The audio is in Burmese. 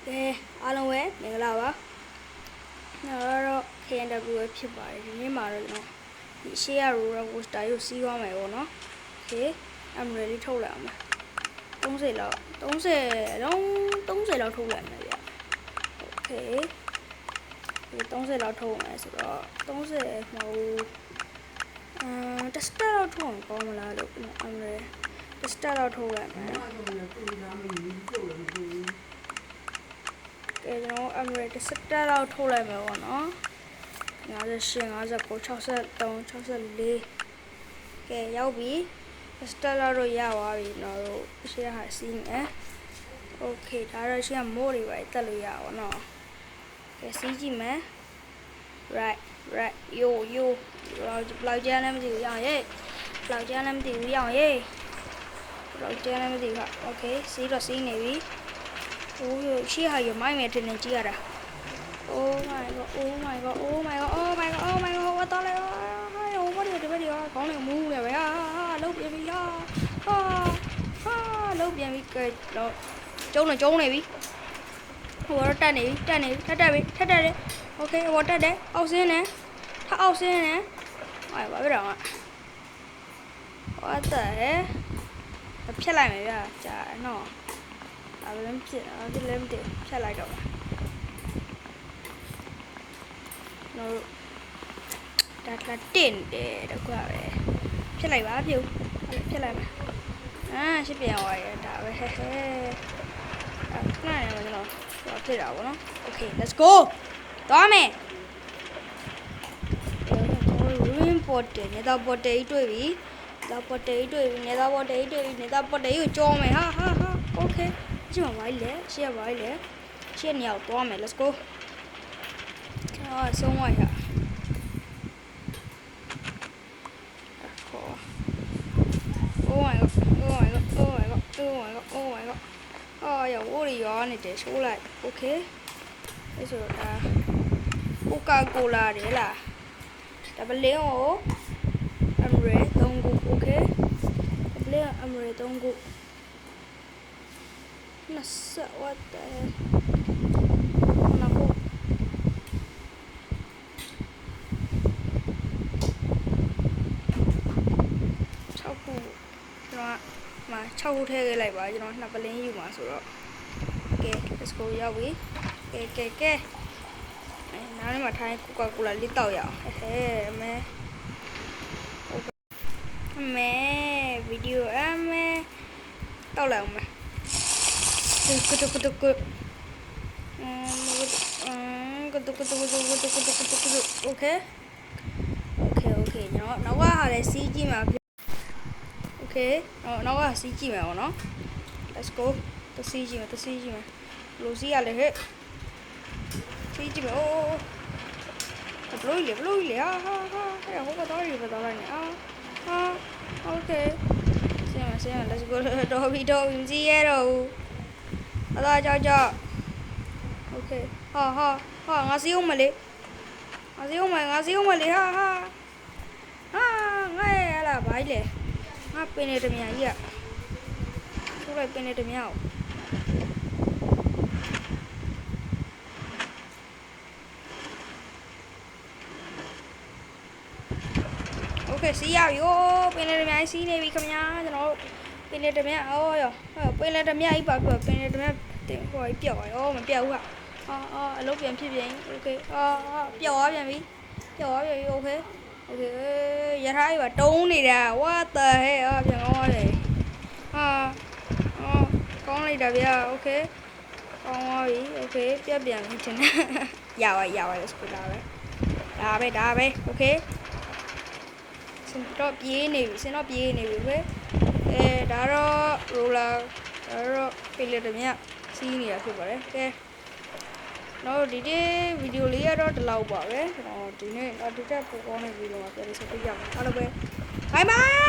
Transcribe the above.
ကဲအားလုံးပဲမင်္ဂလာပါတော့ KNW ဖြစ်ပါတယ်ဒီနေ့မှာတော့ကျွန်တော်ဒီရှေ့ရ roller coaster ကိုစီးသွားမယ်ပေါ့နော် Okay I'm ready ထုတ်လိုက်အောင်မယ်30လောက်ထုတ်လိုက်မယ်ဗျ Okay ဒီ30လောက်ထုတ်မယ်ဆိုတော့30မဟုတ်တစ်စတက်လောက်ထုတ်အောင်ကောင်းမလားလို့I'm ready တစ်စတက်လောက်ထုတ်လိုက်မယ်ကဲကျွန်တော် I'm ready တစ်စတက်လောက်ထုတ်လိုက်မယ်ပေါ့နော်58 59 60 63 64ကဲရောက်ပြီစတက်လာတော့ရပါပြီကျွန်တော်တို့ရှေ့ဟာစီးမယ်โอเคဒါတော့ရှေ့ကမိုးတွေပဲတက်လို့ရပါတော့နော်ကဲစီးကြည့်မယ် right yo လောက်ကျန်းလည်းမသိဘူးရအောင်ရေးလောက်ကျန်းလည်းမသိဘူးရအောင်ရေးလောက်ကျန်းလည်းမသိဘူးโอเคစီးတော့စီးနေပြီโอ้ยရှေ့ဟာရမိုင်းမယ်ထင်နေကြည့်ရတာ oh my god what the hell ဘာလို့ဒီဘက်ရောခေါင်းလေးမူးနေပဲဟာလုံးပြန်ပြီဟာလုံးပြန်ပြီကဲတော့ကျုံနေပြီဟိုတော့တက်နေပြီထပ်တယ် okay ဟိုတက်တယ်အောက်ဆင်းတယ်ထအောက်ဆင်းတယ်ဟိုဘာဖြစ်တော့what the hell ဖြတ်လိုက်မယ်ဗျာကြာနော်ဒါပဲဖြစ်ဒီလည်းမတည်ဖြတ်လိုက်တော့နော်ဒါကတင်တယ်တကွာပဲဖြတ်လိုက်ပါဖြတ်လိုက်မယ်ရှစ်ပြန်သွားရတာပဲဟဲ့ခဏနေမှာကျွန်တော်ဖြစ်တာပေါ့နော် Okay let's go သွားမယ်ruin portal နေတာပေါ်တယ်တွေ့ပြီနေတာပေါ်တယ်ကိုကြောမယ်ဟာ Okay ဒီမှာဘာလဲရှေ့နေအောင်သွားမယ် let's go ဆုံးသွားရOh my god ရဝိုးရောနေတယ်ရှိုးလိုက် Okay အဲ့ဆိုတော့ဒါကိုကာကိုလာတယ်လားဒါပလင်းကိုအမရေ3ခု Okay ပလင်းအမရေ3ခုနတ်ဆဝတ်တယ်နာကို6ခု6ခုထည့်ခဲ့လိုက်ပါကျွန်တော်နှစ်ပလင်းယူမှာဆိုတော့ကဲ let's go ရောက်ပြီကဲနားထဲမှာထိုင်းကိုကာကိုလာလေးတောက်ရအောင်ဟဲ့မဲဗီဒီယိုတောက်လိုက်အောင်မဲOkay နောက်ကဟာလည်းစီးကြည့်မှာOkay နောက်ကစီးကြည့်မယ်ပေါ့နော် Let's go တစီးကြည့်မယ်လို့စီးရလေဟဲ့စီးကြည့်မယ်ဘလို့လေဟာဟဲ့ဟိုကတော့ရပါတော့နေOkay ဆင်း Let's go တော်ပြီစီးရတော့အသာကြောက် Okay ဟာငါစီးအောင်မလေးဟာငါရလာဘာလဲငါပင်နေတမြကြီးထိုးလိုက်ပင်နေတမြကိုOkay စီးရပြီပင်နေတမြကြီးစီးနေပြီခင်ဗျာကျွန်တော်ပင်နေတမြပင်နေတမြကြီးပါပြပင်နေတမြတင်ဟိုပျောက်ရောမပျောက်ဘူးအလုပ်ပြန်ဖြစ်ပြန် Okay ပျောက်သွားပြန်ပြီ Okay ရထားကြီးပါတုံးနေတာ what the hell ပြန်ကောင်းသွားတယ်ကောင်းလိုက်တာဗျာ Okay ကောင်းသွားပြီ Okay ပြတ်ပြန်ပြီတင်ရပါ let's go ဒါပဲ Okay စင်တော့ပြေးနေပြီ Okay ဒါတော့ roller ဒါတော့ဖေးလက်တမြစီးနေတာဖြစ်ပါတယ်ကဲတော့ဒီဗီဒီယိုလေးကတော့ဒီလောက်ပါပဲကျွန်တော်ဒီနေ့ဒီတက်ပို့ကောင်းတဲ့ဗီဒီယိုမှာပြန်ပြီးဆက်ပြရအောင်အားလုံးပဲ bye bye